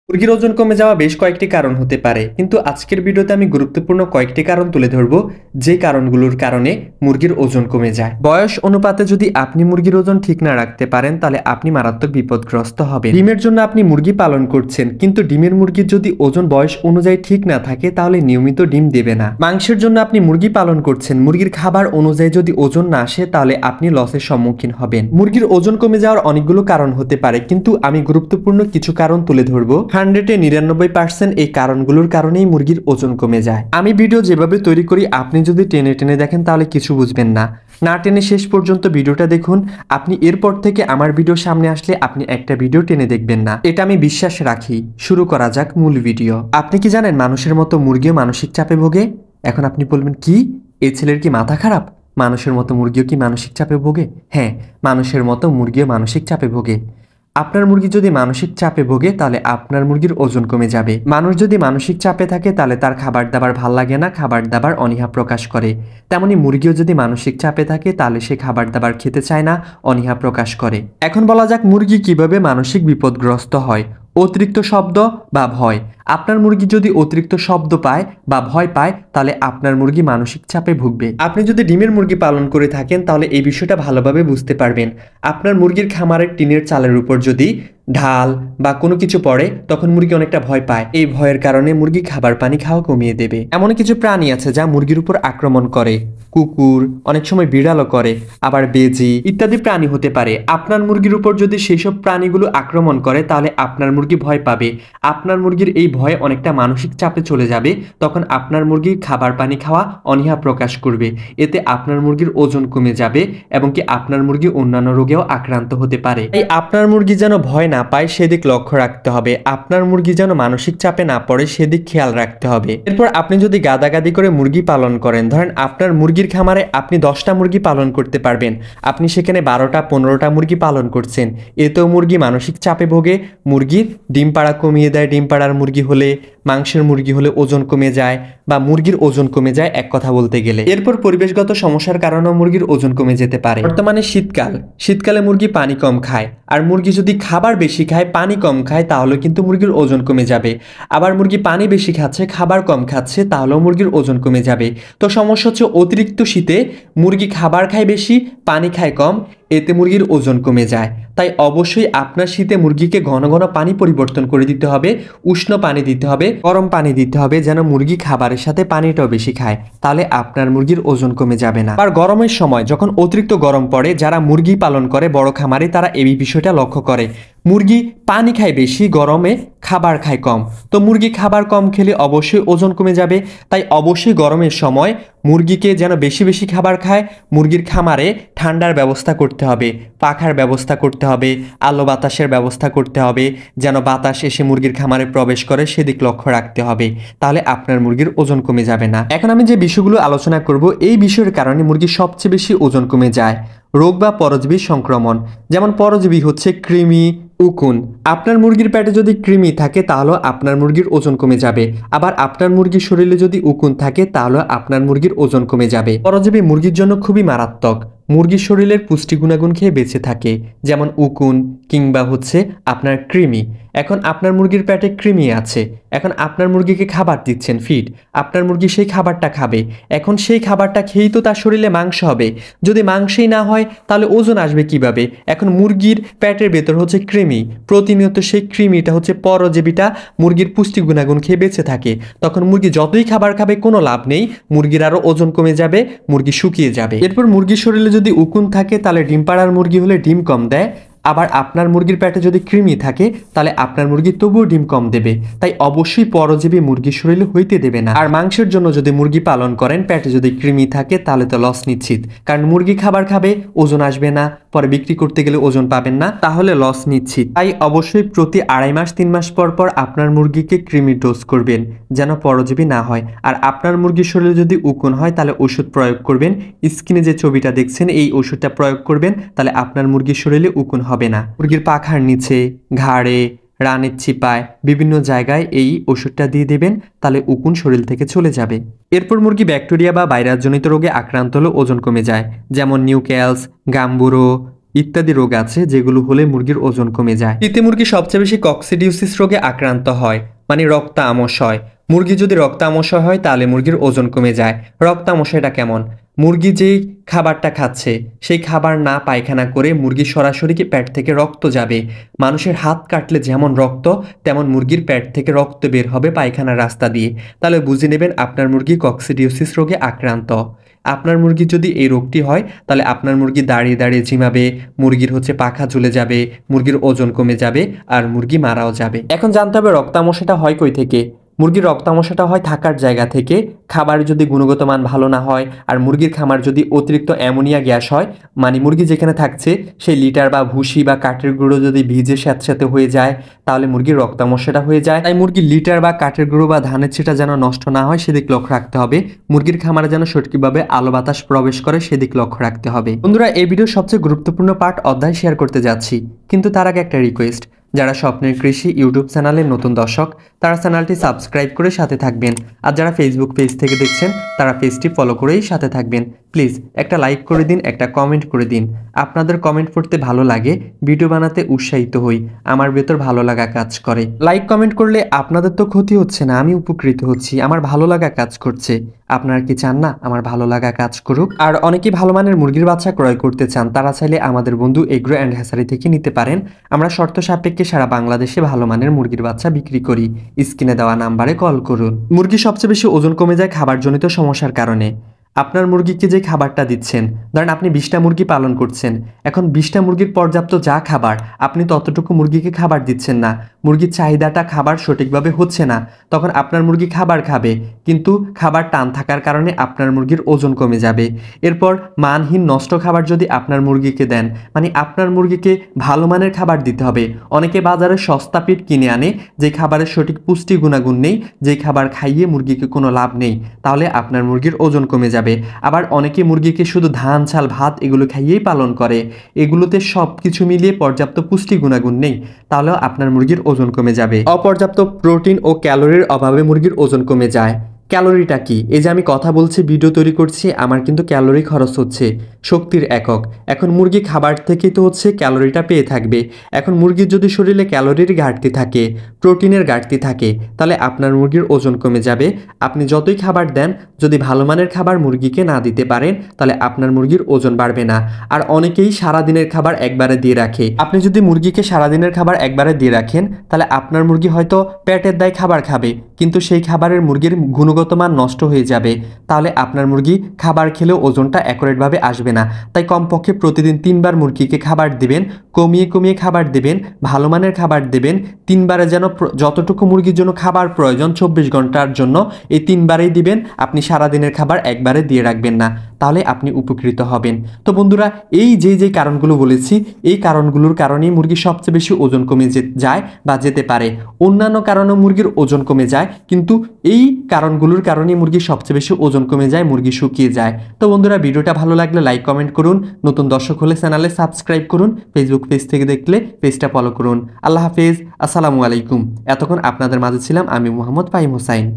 মুরগির ওজন কমে যাওয়া বেশ কয়েকটি কারণ হতে পারে, কিন্তু আজকের ভিডিওতে আমি গুরুত্বপূর্ণ কয়েকটি কারণ তুলে ধরব যে কারণগুলোর কারণে মুরগির ওজন কমে যায়। বয়স অনুপাতে যদি আপনি মুরগির ওজন ঠিক না রাখতে পারেন তাহলে আপনি মারাত্মক বিপদগ্রস্ত হবেন। ডিমের জন্য আপনি মুরগি পালন করছেন, কিন্তু ডিমের মুরগির যদি ওজন বয়স অনুযায়ী ঠিক না থাকে তাহলে নিয়মিত ডিম দেবে না। মাংসের জন্য আপনি মুরগি পালন করছেন, মুরগির খাবার অনুযায়ী যদি ওজন না আসে তাহলে আপনি লসের সম্মুখীন হবেন। মুরগির ওজন কমে যাওয়ার অনেকগুলো কারণ হতে পারে, কিন্তু আমি গুরুত্বপূর্ণ কিছু কারণ তুলে ধরবো। 99% এই কারণগুলোর কারণেই মুরগির ওজন কমে যায়। আমি ভিডিও যেভাবে তৈরি করি আপনি যদি টেনে টেনে দেখেন তাহলে কিছু বুঝবেন না। না টেনে শেষ পর্যন্ত ভিডিওটা দেখুন। আপনি এরপর থেকে আমার ভিডিও সামনে আসলে আপনি একটা ভিডিও টেনে দেখবেন না, এটা আমি বিশ্বাস রাখি। শুরু করা যাক মূল ভিডিও। আপনি কি জানেন মানুষের মতো মুরগিও মানসিক চাপে ভোগে? এখন আপনি বলবেন কি, এই ছেলের কি মাথা খারাপ? মানুষের মতো মুরগিও কি মানসিক চাপে ভোগে? হ্যাঁ, মানুষের মতো মুরগিও মানসিক চাপে ভোগে। আপনার মুরগি যদি মানসিক চাপে ভোগে তাহলে আপনার মুরগির ওজন কমে যাবে। মানুষ যদি মানসিক চাপে থাকে তাহলে তার খাবার দাবার ভাল লাগে না, খাবার দাবার অনীহা প্রকাশ করে। তেমনি মুরগিও যদি মানসিক চাপে থাকে তাহলে সে খাবার দাবার খেতে চায় না, অনীহা প্রকাশ করে। এখন বলা যাক মুরগি কিভাবে মানসিক বিপদগ্রস্ত হয়। অতিরিক্ত শব্দ বা ভয়। আপনার মুরগি যদি অতিরিক্ত শব্দ পায় বা ভয় পায় তাহলে আপনার মুরগি মানসিক চাপে ভুগবে। আপনি যদি ডিমের মুরগি পালন করে থাকেন তাহলে এই বিষয়টা ভালোভাবে বুঝতে পারবেন। আপনার মুরগির খামারের টিনের চালের উপর যদি ঢাল বা কোনো কিছু পড়ে তখন মুরগি অনেকটা ভয় পায়। এই ভয়ের কারণে মুরগি খাবার পানি খাওয়া কমিয়ে দেবে। এমন কিছু প্রাণী আছে যা মুরগির উপর আক্রমণ করে। কুকুর, অনেক সময় বিড়ালও করে, আবার বেজি ইত্যাদি প্রাণী হতে পারে। আপনার মুরগির উপর যদি সেই সব প্রাণীগুলো আক্রমণ করে তাহলে আপনার মুরগি ভয় পাবে। আপনার মুরগির এই ভয় অনেকটা মানসিক চাপে চলে যাবে। তখন আপনার মুরগি খাবার পানি খাওয়া অনীহা প্রকাশ করবে। এতে আপনার মুরগির ওজন কমে যাবে এবং কি আপনার মুরগি অন্যান্য রোগেও আক্রান্ত হতে পারে। তাই আপনার মুরগি যেন ভয় না পায় সেদিক লক্ষ্য রাখতে হবে। আপনার মুরগি যেন মানসিক চাপে না পড়ে সেদিক খেয়াল রাখতে হবে। এরপর আপনি যদি গাদাগাদি করে মুরগি পালন করেন, ধরেন আপনার মুরগির খামারে আপনি 10টা মুরগি পালন করতে পারবেন, আপনি সেখানে 12টা 15টা মুরগি পালন করছেন, এতেও মুরগি মানসিক চাপে ভোগে। মুরগির ডিম পাড়া কমিয়ে দেয়। ডিম পাড়ার মুরগি হলে, মাংসের মুরগি হলে ওজন কমে যায় বা মুরগির ওজন কমে যায় এক কথা বলতে গেলে। এরপর পরিবেশগত সমস্যার কারণেও মুরগির ওজন কমে যেতে পারে। বর্তমানে শীতকালে মুরগি পানি কম খায়, আর মুরগি যদি খাবার বেশি খায় পানি কম খায় তাহলে কিন্তু মুরগির ওজন কমে যাবে। আবার মুরগি পানি বেশি খাচ্ছে খাবার কম খাচ্ছে তাহলেও মুরগির ওজন কমে যাবে। তো সমস্যা হচ্ছে অতিরিক্ত শীতে মুরগি খাবার খায় বেশি, পানি খায় কম, এতে মুরগির ওজন কমে যায়। তাই অবশ্যই আপনার শীতে মুরগিকে ঘন ঘন পানি পরিবর্তন করে দিতে হবে। উষ্ণ পানি দিতে হবে, গরম পানি দিতে হবে, যেন মুরগি খাবারের সাথে পানিটাও বেশি খায়। তাহলে আপনার মুরগির ওজন কমে যাবে না। আর গরমের সময় যখন অতিরিক্ত গরম পড়ে, যারা মুরগি পালন করে বড় খামারে তারা এই বিষয়টা লক্ষ্য করে। মুরগি পানি খায় বেশি, গরমে খাবার খায় কম। তো মুরগি খাবার কম খেলে অবশ্যই ওজন কমে যাবে। তাই অবশ্যই গরমের সময় মুরগিকে যেন বেশি বেশি খাবার খায়। মুরগির খামারে ঠান্ডার ব্যবস্থা করতে হবে, পাখার ব্যবস্থা করতে হবে, আলো বাতাসের ব্যবস্থা করতে হবে, যেন বাতাস এসে মুরগির খামারে প্রবেশ করে সেদিক লক্ষ্য রাখতে হবে। তাহলে আপনার মুরগির ওজন কমে যাবে না। এখন আমি যে বিষয়গুলো আলোচনা করব এই বিষয়ের কারণে মুরগির সবচেয়ে বেশি ওজন কমে যায়। রোগ বা পরজীবী সংক্রমণ। যেমন পরজীবী হচ্ছে কৃমি, উকুন। আপনার মুরগির পেটে যদি কৃমি থাকে তাহলে আপনার মুরগির ওজন কমে যাবে। আবার আপনার মুরগির শরীরে যদি উকুন থাকে তাহলে আপনার মুরগির ওজন কমে যাবে। পরজীবী মুরগির জন্য খুবই মারাত্মক। মুরগির শরীরের পুষ্টি গুণাগুণ খেয়ে বেঁচে থাকে, যেমন উকুন কিংবা হচ্ছে আপনার কৃমি। এখন আপনার মুরগির পেটে কৃমি আছে, এখন আপনার মুরগিকে খাবার দিচ্ছেন ফিড, আপনার মুরগি সেই খাবারটা খাবে। এখন সেই খাবারটা খেয়েই তো তার শরীরে মাংস হবে। যদি মাংসই না হয় তাহলে ওজন আসবে কিভাবে? এখন মুরগির পেটের ভেতর হচ্ছে কৃমি, প্রতিনিয়ত সেই কৃমিটা হচ্ছে পরজীবীটা মুরগির পুষ্টি গুণাগুণ খেয়ে বেঁচে থাকে। তখন মুরগি যতই খাবার খাবে কোনো লাভ নেই, মুরগির আরও ওজন কমে যাবে, মুরগি শুকিয়ে যাবে। এরপর মুরগির শরীরে যদি উকুন থাকে তাহলে ডিম পাড়ার মুরগি হলে ডিম কম দেয়। আবার আপনার মুরগির পেটে যদি কৃমি থাকে তাহলে আপনার মুরগি তবুও ডিম কম দেবে। তাই অবশ্যই পরজীবী মুরগির শরীরে হইতে দেবে না। আর মাংসের জন্য যদি মুরগি পালন করেন, পেটে যদি কৃমি থাকে তাহলে তো লস নিশ্চিত, কারণ মুরগি খাবার খাবে, ওজন আসবে না, পরে বিক্রি করতে গেলে ওজন পাবেন না, তাহলে লস নিশ্চিত। তাই অবশ্যই প্রতি 2.5 মাস 3 মাস পর পর আপনার মুরগিকে কৃমির ডোজ করবেন, যেন পরজীবী না হয়। আর আপনার মুরগির শরীরে যদি উকুন হয় তাহলে ওষুধ প্রয়োগ করবেন। স্ক্রিনে যে ছবিটা দেখছেন এই ওষুধটা প্রয়োগ করবেন, তাহলে আপনার মুরগির শরীরে উকুন হবে না। মুরগির পাখার নিচে, ঘাড়ে, রানের চিপায় বিভিন্ন জায়গায় এই ওষুধটা দিয়ে দেবেন, তাহলে উকুন শরীর থেকে চলে যাবে। এরপর মুরগি ব্যাকটেরিয়া বা ভাইরাসজনিত রোগে আক্রান্ত হলে ওজন কমে যায়, যেমন নিউক্যালস, গাম্বুরো, ইত্যাদি রোগ আছে যেগুলো হলে মুরগির ওজন কমে যায়। তিতি মুরগি সবচেয়ে বেশি কক্সিডিওসিস রোগে আক্রান্ত হয়, মানে রক্ত আমশয়। মুরগি যদি রক্ত আমশয় হয় তাহলে মুরগির ওজন কমে যায়। রক্ত আমশয়টা কেমন? মুরগি যেই খাবারটা খাচ্ছে সেই খাবার না পায়খানা করে মুরগির সরাসরি কি পেট থেকে রক্ত যাবে। মানুষের হাত কাটলে যেমন রক্ত, তেমন মুরগির পেট থেকে রক্ত বের হবে পায়খানার রাস্তা দিয়ে। তাহলে বুঝে নেবেন আপনার মুরগি কক্সিডিওসিস রোগে আক্রান্ত। আপনার মুরগির যদি এই রোগটি হয় তাহলে আপনার মুরগি দাঁড়িয়ে দাঁড়িয়ে ঝিমাবে, মুরগির পাখা ঝুলে যাবে, মুরগির ওজন কমে যাবে আর মুরগি মারাও যাবে। এখন জানতে হবে রক্তামশাটা হয় কই থেকে। মুরগির রক্তামশাটা হয় থাকার জায়গা থেকে। খাবার যদি গুণগত মান ভালো না হয় আর মুরগির খামার যদি অতিরিক্ত অ্যামোনিয়া গ্যাস হয়, মানে মুরগি যেখানে থাকছে সেই লিটার বা ভুসি বা কাঠের গুঁড়ো যদি ভিজে স্যাঁতস্যাঁতে হয়ে যায় তাহলে মুরগির রক্তামশাটা হয়ে যায়। তাই মুরগির লিটার বা কাঠের গুঁড়ো বা ধানের ছিটা যেন নষ্ট না হয় সেদিক লক্ষ্য রাখতে হবে। মুরগির খামারে যেন সঠিকভাবে আলো বাতাস প্রবেশ করে সেদিক লক্ষ্য রাখতে হবে। বন্ধুরা, এই ভিডিওর সবচেয়ে গুরুত্বপূর্ণ পার্ট অধ্যায় শেয়ার করতে যাচ্ছি, কিন্তু তার আগে একটা রিকোয়েস্ট, যারা স্বপ্নের কৃষি ইউটিউব চ্যানেলের নতুন দর্শক তারা চ্যানেলটি সাবস্ক্রাইব করে সাথে থাকবেন, আর যারা ফেসবুক পেজ থেকে দেখছেন তারা পেজটি ফলো করেই সাথে থাকবেন। প্লিজ একটা লাইক করে দিন, একটা কমেন্ট করে দিন। আপনাদের কমেন্ট পড়তে ভালো লাগে, ভিডিও বানাতে উৎসাহিত হই, আমার ভেতর ভালো লাগা কাজ করে। লাইক কমেন্ট করলে আপনাদের তো ক্ষতি হচ্ছে না, আমি উপকৃত হচ্ছি, আমার ভালো লাগা কাজ করছে। আপনারা কি চান না আমার ভালো লাগা কাজ করুক? আর অনেকেই ভালো মানের মুরগির বাচ্চা ক্রয় করতে চান, তারা চাইলে আমাদের বন্ধু এগ্রো অ্যান্ড হ্যাচারি থেকে নিতে পারেন। আমরা শর্ত সাপেক্ষে সারা বাংলাদেশে ভালো মানের মুরগির বাচ্চা বিক্রি করি। স্ক্রিনে দেওয়া নাম্বারে কল করুন। মুরগি সবচেয়ে বেশি ওজন কমে যায় খাবারজনিত সমস্যার কারণে। আপনার মুরগিকে যে খাবারটা দিচ্ছেন, ধরেন আপনি 20টা মুরগি পালন করছেন, এখন 20টা মুরগির পর্যাপ্ত যা খাবার আপনি ততটুকু মুরগিকে খাবার দিচ্ছেন না, মুরগির চাহিদাটা খাবার সঠিকভাবে হচ্ছে না, তখন আপনার মুরগি খাবার খাবে কিন্তু খাবার টান থাকার কারণে আপনার মুরগির ওজন কমে যাবে। এরপর মানহীন নষ্ট খাবার যদি আপনার মুরগিকে দেন, মানে আপনার মুরগিকে ভালো মানের খাবার দিতে হবে। অনেকে বাজারে সস্তা পিট কিনে আনে, যে খাবারের সঠিক পুষ্টি গুণাগুণ নেই, যে খাবার খাইয়ে মুরগিকে কোনো লাভ নেই, তাহলে আপনার মুরগির ওজন কমে যাবে। আবার অনেকে মুরগিকে শুধু ধান চাল ভাত এগুলো খাইয়েই পালন করে, এগুলোতে সব কিছু মিলিয়ে পর্যাপ্ত পুষ্টি গুণাগুণ নেই, তাহলেও আপনার মুরগির ওজন কমে যাবে। অপর্যাপ্ত প্রোটিন ও ক্যালোরির অভাবে মুরগির ওজন কমে যায়। ক্যালোরিটা কি? এই যে আমি কথা বলছি, ভিডিও তৈরি করছি, আমার কিন্তু ক্যালোরি খরচ হচ্ছে, শক্তির একক। এখন মুরগি খাবার থেকেই তো ক্যালোরিটা পেয়ে থাকবে। এখন মুরগির যদি শরীরে ক্যালোরির ঘাটতি থাকে, প্রোটিনের ঘাটতি থাকে, তাহলে আপনার মুরগির ওজন কমে যাবে। আপনি যতই খাবার দেন, যদি ভালো মানের খাবার মুরগিকে না দিতে পারেন তাহলে আপনার মুরগির ওজন বাড়বে না। আর অনেকেই সারাদিনের খাবার একবারে দিয়ে রাখে। আপনি যদি মুরগিকে সারাদিনের খাবার একবারে দিয়ে রাখেন তাহলে আপনার মুরগি হয়তো পেটের দায়ে খাবার খাবে, কিন্তু সেই খাবারের মুরগির গুণগত মান নষ্ট হয়ে যাবে, তাহলে আপনার মুরগি খাবার খেলেও ওজনটা অ্যাকুরেটভাবে আসবে না। তাই কমপক্ষে প্রতিদিন 3 বার মুরগিকে খাবার দিবেন, কমিয়ে কমিয়ে খাবার দিবেন, ভালো মানের খাবার দিবেন। 3 বারে যেন যতটুকু মুরগির জন্য খাবার প্রয়োজন 24 ঘন্টার জন্য এই 3 বারেই দিবেন। আপনি সারাদিনের খাবার একবারে দিয়ে রাখবেন না, তাহলে আপনি উপকৃত হবেন। তো বন্ধুরা, এই যে কারণগুলো বলেছি, এই কারণগুলোর কারণেই মুরগির সবচেয়ে বেশি ওজন কমে যায় বা যেতে পারে। অন্যান্য কারণেও মুরগির ওজন কমে যায়, কিন্তু এই কারণগুলোর কারণে মুরগির সবচেয়ে বেশি ওজন কমে যায়, মুরগি শুকিয়ে যায়। তো বন্ধুরা, ভিডিওটা ভালো লাগলে লাইক কমেন্ট করুন, নতুন দর্শক হলে চ্যানেলে সাবস্ক্রাইব করুন, ফেসবুক পেজ থেকে দেখলে পেজটা ফলো করুন। আল্লাহ হাফেজ, আসসালামু আলাইকুম। এতক্ষণ আপনাদের মাঝে ছিলাম আমি মোহাম্মদ ফাহিম হোসাইন।